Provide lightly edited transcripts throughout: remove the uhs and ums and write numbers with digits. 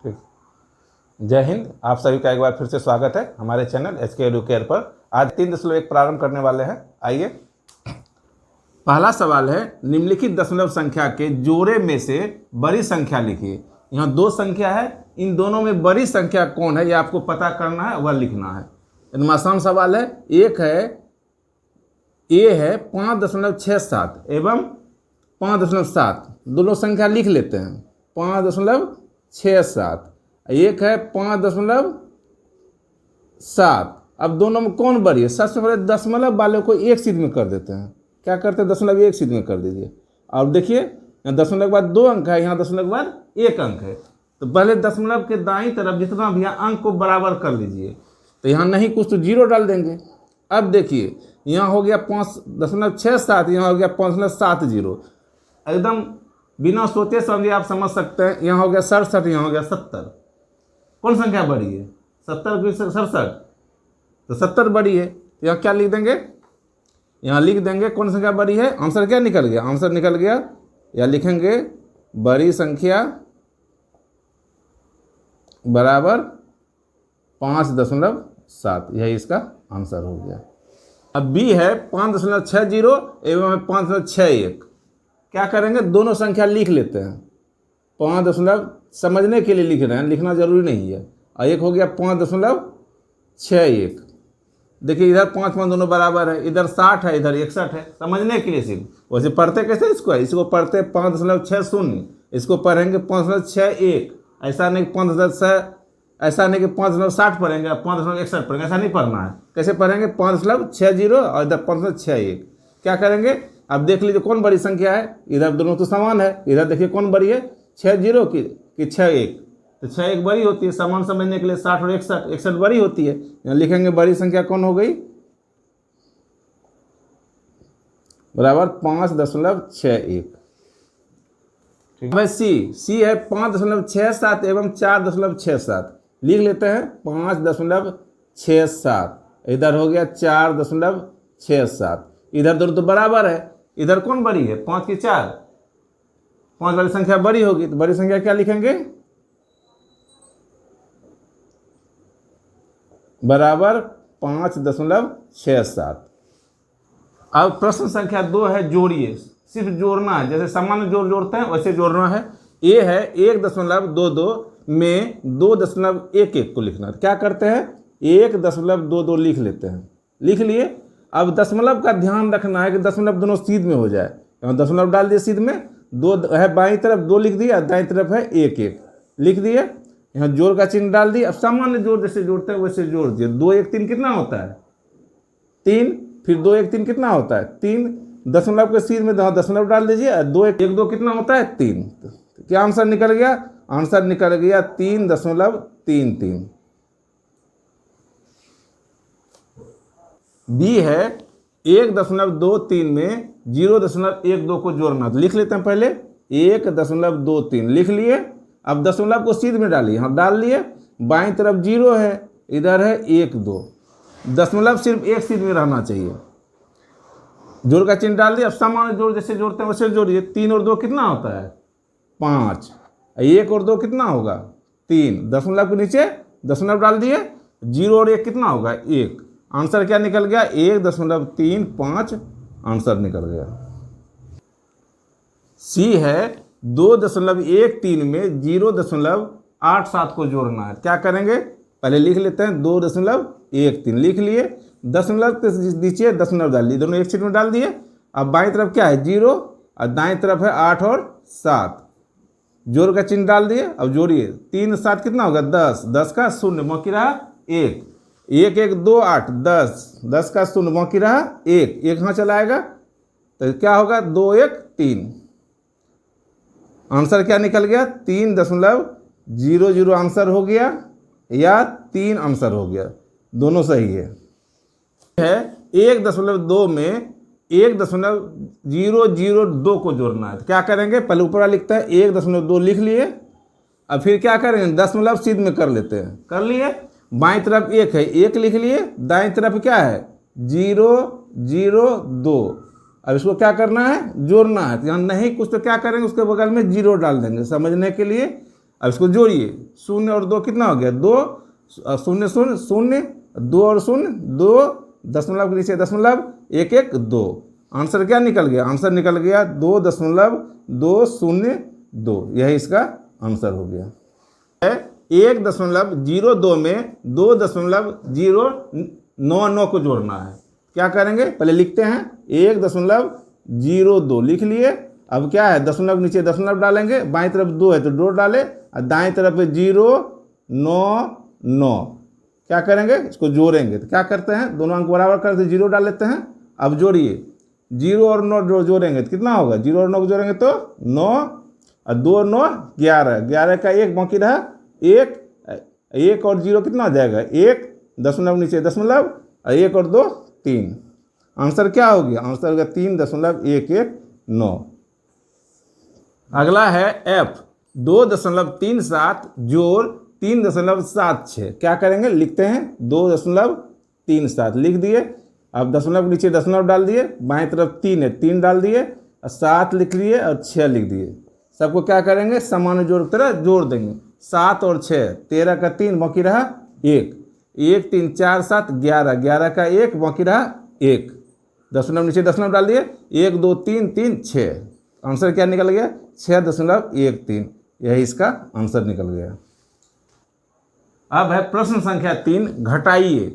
ठीक। जय हिंद। आप सभी का एक बार फिर से स्वागत है हमारे चैनल SK एडुकेयर पर। आज 3.1 प्रारंभ करने वाले हैं। आइए, पहला सवाल है, निम्नलिखित दशमलव संख्या के जोड़े में से बड़ी संख्या लिखिए। यहाँ दो संख्या है, इन दोनों में बड़ी संख्या कौन है, ये आपको पता करना है, वह लिखना है। एकदम आसान सवाल है। एक है ए है 5.67 एवं 5.7, दोनों संख्या लिख लेते हैं। 5.67, एक है 5.7। अब दोनों में कौन बड़ी है? सबसे पहले दशमलव वाले को एक सीध में कर देते हैं। क्या करते हैं? दशमलव एक सीध में कर दीजिए। और देखिए, यहाँ दशमलव के बाद 2 अंक है, यहाँ दशमलव के बाद 1 अंक है। तो पहले दशमलव के दाईं तरफ जितना भी अंक को बराबर कर लीजिए। तो यहाँ नहीं कुछ तो 0 डाल देंगे। अब देखिए, यहाँ हो गया 5.67, यहाँ हो गया 5.70। एकदम बिना सोचे समझे आप समझ सकते हैं। यहाँ हो गया 67, यहाँ हो गया 70। कौन संख्या बड़ी है? 70 की 67, तो 70 बड़ी है। यहाँ क्या लिख देंगे? यहाँ लिख देंगे कौन संख्या बड़ी है। आंसर क्या निकल गया? आंसर निकल गया, या लिखेंगे बड़ी संख्या बराबर 5.7। यही इसका आंसर हो गया। अब बी है 5.60 एवं 5.61। क्या करेंगे? दोनों संख्या लिख लेते हैं। 5 समझने के लिए लिख रहे हैं, लिखना जरूरी नहीं है। और एक हो गया 5.61। देखिए, इधर 5 दोनों बराबर है, इधर 60 है, इधर 61 है। समझने के लिए सिर्फ। वैसे पढ़ते कैसे इसको पढ़ते 5.60, इसको पढ़ेंगे 5.61। ऐसा नहीं 5.6, ऐसा नहीं कि 5.60 पढ़ेंगे, 5.61 पढ़ेंगे, ऐसा नहीं पढ़ना है। कैसे पढ़ेंगे? 5.60 और इधर 5.61। क्या करेंगे? अब देख लीजिए कौन बड़ी संख्या है। इधर दोनों तो समान है। इधर देखिए कौन बड़ी है, 60 की 61। तो 61 बड़ी होती है। समान समझने के लिए 60 और 61 बड़ी होती है। यहाँ लिखेंगे बड़ी संख्या कौन हो गई? बराबर 5.61। ठीक है। सी है 5.67 एवं 4.67। लिख लेते हैं 5.67। इधर हो गया 4.67। इधर दोनों तो बराबर है। इधर कौन बड़ी है? 5 की 4। 5 वाली संख्या बड़ी होगी, तो बड़ी संख्या क्या लिखेंगे? बराबर 5.67। अब प्रश्न संख्या 2 है, जोड़िए। सिर्फ जोड़ना है, जैसे सामान्य जोड़ जोड़ते हैं वैसे जोड़ना है। ए है 1.22 में 2.11 को लिखना है। क्या करते हैं? 1.22 लिख लेते हैं। लिख लिए। अब दशमलव का ध्यान रखना है कि दशमलव दोनों सीध में हो जाए। यहाँ दशमलव डाल दिए सीध में, 2 है बाईं तरफ 2 लिख दिया, दाईं तरफ है 1 लिख दिए। यहाँ जोड़ का चिन्ह डाल दिए। अब सामान्य जोड़ जैसे जोड़ते हैं वैसे जोड़ दिए। 2 1 3 कितना होता है? 3। फिर 2 1 3 कितना होता है? 3। दशमलव के सीध में दशमलव डाल दीजिए। 2 1 1 2 कितना होता है? 3। तो क्या आंसर निकल गया? आंसर निकल गया 3.33। बी है 1.23 में 0.12 को जोड़ना। तो लिख लेते हैं पहले 1.23 लिख लिए। अब दशमलव को सीध में डालिए। हाँ, डाल लिए। बाईं तरफ 0 है, इधर है 1 2। दशमलव सिर्फ एक सीध में रहना चाहिए। जोड़ का चिन्ह डाल दिया। अब सामान्य जोड़ जैसे जोड़ते हैं वैसे जोड़िए। 3 और 2 कितना होता है? 5। 1 और 2 कितना होगा? 3। दशमलव के नीचे दशमलव डाल दिए। 0 और 1 कितना होगा? 1। आंसर क्या निकल गया? 1.35 आंसर निकल गया। सी है 2.13 में 0.87 को जोड़ना है। क्या करेंगे? पहले लिख लेते हैं 2.13 लिख लिए। दशमलव के नीचे दशमलव डाल दिए, दोनों एक सीट में डाल दिए। अब बाईं तरफ क्या है? 0 और दाईं तरफ है 8 और 7। जोड़ का चिन्ह डाल दिए। अब जोड़िए। 3 7 कितना होगा? 10। 10 का 0 बाकी रहा 1। 1 1 2 8 10। 10 का 0 बाकी रहा 1। 1 यहाँ चला आएगा तो क्या होगा? 2 1 3। आंसर क्या निकल गया? 3.00 आंसर हो गया, या 3 आंसर हो गया। दोनों सही है। 1.2 में 1.002 को जोड़ना है। तो क्या करेंगे? पहले ऊपर लिखते हैं 1.2 लिख लिए। अब फिर क्या करेंगे? दशमलव सीध में कर लेते हैं। कर लिए। बाईं तरफ 1 है, 1 लिख लिए। दाईं तरफ क्या है? 0.002। अब इसको क्या करना है? जोड़ना है। तो यहाँ नहीं कुछ तो क्या करेंगे? उसके बगल में 0 डाल देंगे समझने के लिए। अब इसको जोड़िए, 0 और 2 कितना हो गया, 2, 0 0 0, 2 और 0 2, दशमलव के नीचे दशमलव, 1 1 2। आंसर क्या निकल गया, आंसर निकल गया 2.202। यही इसका आंसर हो गया। 1.02 में 2.099 को जोड़ना है। क्या करेंगे, पहले लिखते हैं 1.02 लिख लिए। अब क्या है, दशमलव के नीचे दशमलव डालेंगे, बाईं तरफ 2 है तो 2 डाले, और दाएं तरफ 099। क्या करेंगे, इसको जोड़ेंगे। तो क्या करते हैं, दोनों अंक बराबर करते 0 डाल लेते हैं। अब जोड़िए, 0 और 9 जोड़ेंगे तो कितना होगा, 0 और 9 को जोड़ेंगे तो 9, और 2 और 9 11, 11 का 1 बाकी रहा 1, 1 और 0 कितना हो जाएगा, 1, दशमलव नीचे दशमलव, और 1 और 2 3। आंसर क्या हो गया, आंसर हो गया 3.119। अगला है F, 2.37 जोड़ 3.76। क्या करेंगे, लिखते हैं 2.37 लिख दिए। अब दशमलव के नीचे दशमलव डाल दिए, बाएं तरफ 3 है 3 डाल दिए, और 7 लिख लिए और 6 लिख दिए। सबको क्या करेंगे, समान जोड़ की तरह जोड़ देंगे। 7 और 6, 13 का 3 बाकी रहा 1, 1 3 4 7 11, 11 का 1 बाकी रहा 1, दशमलव नीचे दशमलव डाल दिए, 1 2 3 3 6। आंसर क्या निकल गया, 6.13। यही इसका आंसर निकल गया। अब है प्रश्न संख्या 3, घटाइए।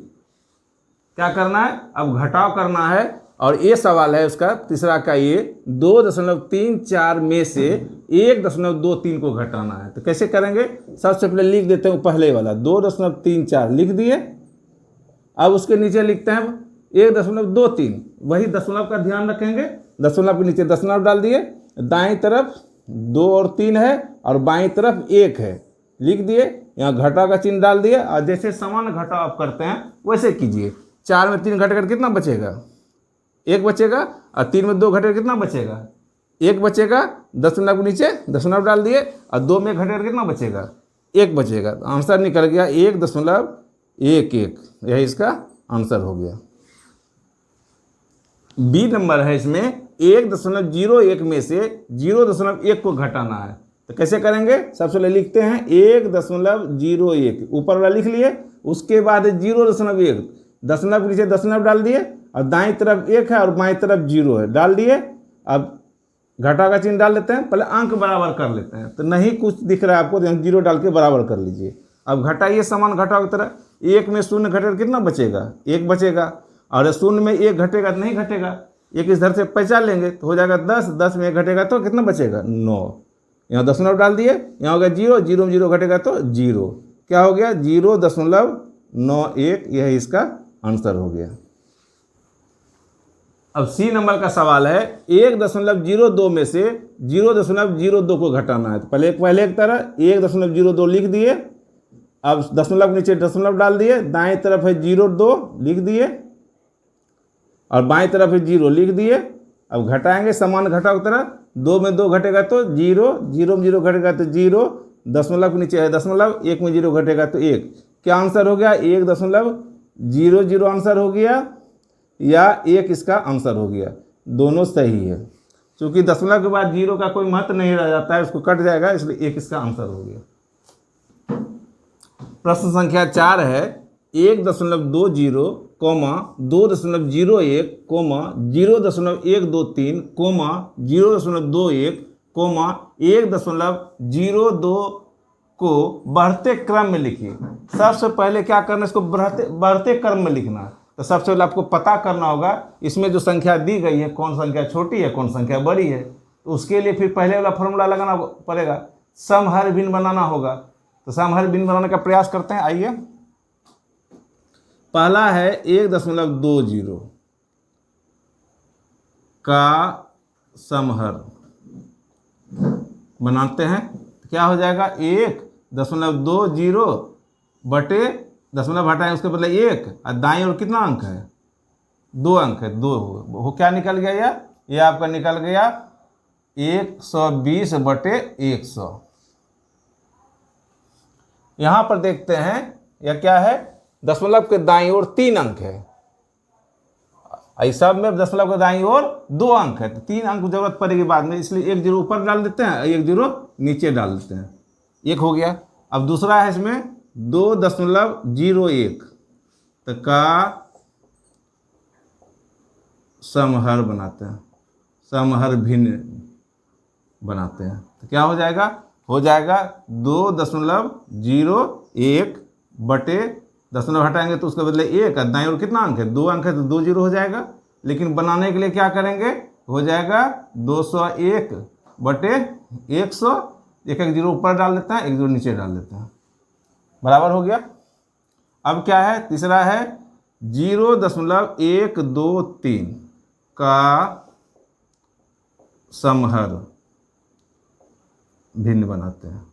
क्या करना है, अब घटाव करना है, और ये सवाल है उसका तीसरा का, ये 2.34 में से 1.23 को घटाना है। तो कैसे करेंगे, सबसे पहले लिख देते हैं पहले वाला 2.34 लिख दिए। अब उसके नीचे लिखते हैं 1.23, वही दशमलव का ध्यान रखेंगे, दशमलव के नीचे दशमलव डाल दिए, दाईं तरफ 2 और 3 है और बाईं तरफ 1 है, लिख दिए। यहाँ घटाव का चिन्ह डाल दिए, और जैसे समान घटाव आप करते हैं वैसे कीजिए। 4 में 3 घटेगा कितना बचेगा, 1 बचेगा, और 3 में 2 घटेगा कितना बचेगा, 1 बचेगा, दशमलव के नीचे दशमलव डाल दिए, और 2 में घटेगा कितना बचेगा, 1 बचेगा। तो आंसर निकल गया 1.11। यही इसका आंसर हो गया। बी नंबर है, इसमें 1.01 में से 0.1 को घटाना है। तो कैसे करेंगे, सबसे पहले लिखते हैं 1.01, ऊपर वाला लिख लिए, उसके बाद 0.1, दशमलव के नीचे दशमलव डाल दिए, और दाईं तरफ 1 है और बाईं तरफ 0 है, डाल दिए। अब घटा का चिन्ह डाल लेते हैं, पहले अंक बराबर कर लेते हैं। तो नहीं कुछ दिख रहा है आपको, तो 0 डाल के बराबर कर लीजिए। अब घटाइए समान घटाव की तरह, 1 में 0 घटेगा कितना बचेगा, 1 बचेगा, और 0 में 1 घटेगा तो नहीं घटेगा, 1 इस धर से पहचान लेंगे तो हो जाएगा 10, 10 में 1 घटेगा तो कितना बचेगा 9। यहाँ दशमलव डाल दिए, यहाँ हो गया 0, 0 में 0 घटेगा तो 0, क्या हो गया 0.91। यह इसका आंसर हो गया। अब सी नंबर का सवाल है, 1.02 में से 0.02 को घटाना है। तो पहले एक तरह 1.02 लिख दिए। अब दशमलव के नीचे दशमलव डाल दिए, दाएं तरफ है 0.2 लिख दिए, और बाएं तरफ है 0 लिख दिए। अब घटाएंगे समान घटाव की तरह, 2 में 2 घटेगा तो 0, 0 में 0 घटेगा तो 0, दशमलव के नीचे है दशमलव, 1 में 0 घटेगा तो 1। क्या आंसर हो गया, 1.00 आंसर हो गया, या 1 इसका आंसर हो गया। दोनों सही है, क्योंकि दशमलव के बाद 0 का कोई महत्व नहीं रह जाता है, उसको कट जाएगा, इसलिए 1 इसका आंसर हो गया। प्रश्न संख्या 4 है, 1.20, 2.01, 0.123, 0.21, 1.02 को बढ़ते क्रम में लिखिए। सबसे पहले क्या करना है, इसको बढ़ते क्रम में लिखना है। तो सबसे पहले आपको पता करना होगा इसमें जो संख्या दी गई है कौन संख्या छोटी है कौन संख्या बड़ी है। तो उसके लिए फिर पहले वाला फॉर्मूला लगाना पड़ेगा, समहर भिन्न बनाना होगा। तो समहर भिन्न बनाने का प्रयास करते हैं। आइए, पहला है 1.20 का समहर बनाते हैं। तो क्या हो जाएगा, 1.20 बटे दशमलव हटाएं उसके बदले 1, और दाईं ओर कितना अंक है, 2 अंक है, 2 हो क्या निकल गया, ये आपका निकल गया 120 बटे 100। यहां पर देखते हैं यह क्या है, दशमलव के दाईं ओर 3 अंक है, सब में दशमलव के दाईं ओर 2 अंक है, तो 3 अंक जरूरत पड़ेगी बाद में, इसलिए 1 0 ऊपर डाल देते हैं, 1 0 नीचे डाल देते हैं। 1 हो गया। अब दूसरा है इसमें 2.01 तो का समहर बनाते हैं, समहर भिन्न बनाते हैं। तो क्या हो जाएगा? हो जाएगा 2.01 बटे दशमलव हटाएंगे तो उसके बदले 1, दाईं ओर कितना अंक है? 2 अंक है तो 2 जीरो हो जाएगा। लेकिन बनाने के लिए क्या करेंगे? हो जाएगा 201 बटे 100, एक एक जीरो ऊपर डाल देते हैं, एक जीरो नीचे डाल देते हैं, बराबर हो गया। अब क्या है? तीसरा है 0.123 का समहर भिन्न बनाते हैं।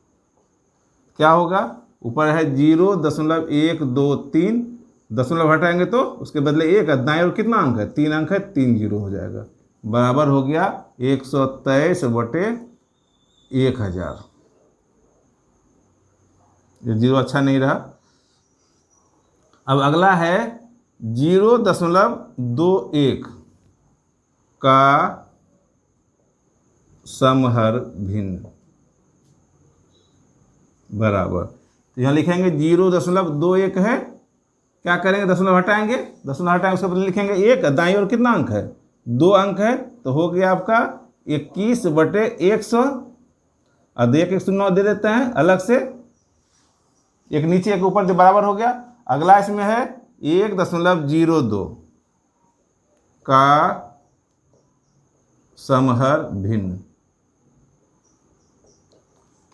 क्या होगा? ऊपर है 0.123, दशमलव हटाएंगे तो उसके बदले 1, दाएं ओर कितना अंक है? 3 अंक है, 3 जीरो हो जाएगा, बराबर हो गया 123 बटे 1000। ये जीरो अच्छा नहीं रहा। अब अगला है 0.21 का समहर भिन्न बराबर, तो यहाँ लिखेंगे 0.21 है, क्या करेंगे? दशमलव हटाएंगे, दशमलव हटाएंगे उसके बदले लिखेंगे 1, दाईं ओर कितना अंक है? 2 अंक है, तो हो गया आपका 21 बटे 100, और 109 दे देते हैं अलग से, एक नीचे एक ऊपर, जो बराबर हो गया। अगला इसमें है 1.02 का समहर भिन्न,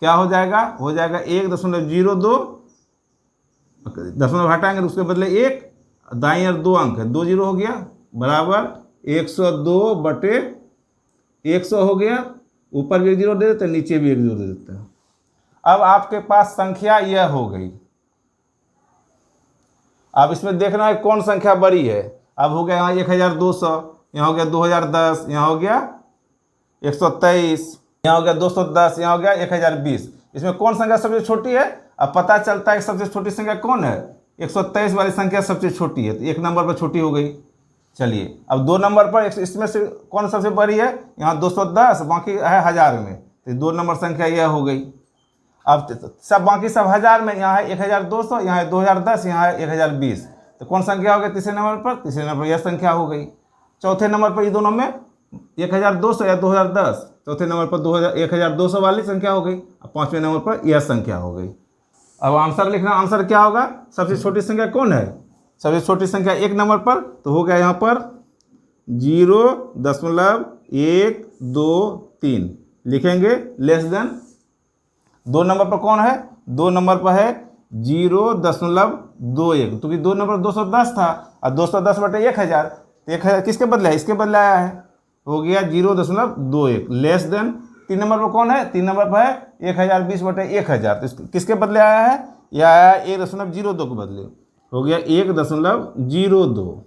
क्या हो जाएगा? हो जाएगा 1.02, दशमलव हटाएंगे तो उसके बदले 1, दाईं ओर 2 अंक है, 2 जीरो हो गया, बराबर 102 बटे 100 हो गया। ऊपर भी 1 जीरो दे देते हैं, नीचे भी 1 जीरो दे देते हैं। अब आपके पास संख्या यह हो गई। अब इसमें देखना है कौन संख्या बड़ी है। अब हो गया यहाँ 1200, यहाँ हो गया 2010, यहाँ हो गया 123, यहाँ हो गया 210, यहाँ हो गया 1020। इसमें कौन संख्या सबसे छोटी है? अब पता चलता है कि सबसे छोटी संख्या कौन है? 123 वाली संख्या सबसे छोटी है, तो 1 नंबर पर छोटी हो गई। चलिए, अब 2 नंबर पर इसमें से कौन सबसे बड़ी है? यहाँ 210, बाकी है 1000 में, तो 2 नंबर संख्या यह हो गई। अब सब बाकी सब 1000 में, यहाँ है 1200, यहाँ है 2010, यहाँ है 1020, तो कौन संख्या हो गई तीसरे नंबर पर? तीसरे नंबर पर यह संख्या हो गई। चौथे नंबर पर ये दोनों में 1200 या 2010, चौथे नंबर पर 1200 वाली संख्या हो गई, और पाँचवें नंबर पर यह संख्या हो गई। अब आंसर लिखना, आंसर क्या होगा? सबसे छोटी संख्या कौन है? सबसे छोटी संख्या 1 नंबर पर, तो हो गया यहाँ पर 0.123 लिखेंगे, लेस देन। 2 नंबर पर कौन है? 2 नंबर पर है 0.21, क्योंकि 2 नंबर 210 था, और 210 बटे 1000, तो 1000 किसके बदले है? इसके बदले आया है, हो गया 0.21, लेस देन। 3 नंबर पर कौन है? 3 नंबर पर है 1020 बटे 1000, तो किसके बदले आया है? यह आया है 1.02 के बदले, हो गया 1.02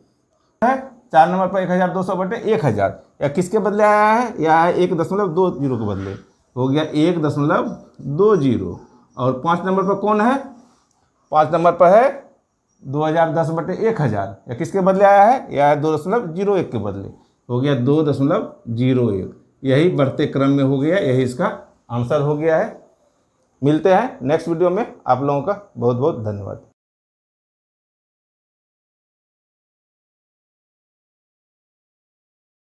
है। 4 नंबर पर 1200 बटे 1000, या किसके बदले आया है? यह है 1.20 के बदले, हो गया 1.20। और 5 नंबर पर कौन है? 5 नंबर पर है 2010 बटे 1000, या किसके बदले आया है? यह है 2.01 के बदले, हो गया 2.01। यही बढ़ते क्रम में हो गया, यही इसका आंसर हो गया है। मिलते हैं नेक्स्ट वीडियो में। आप लोगों का बहुत बहुत धन्यवाद।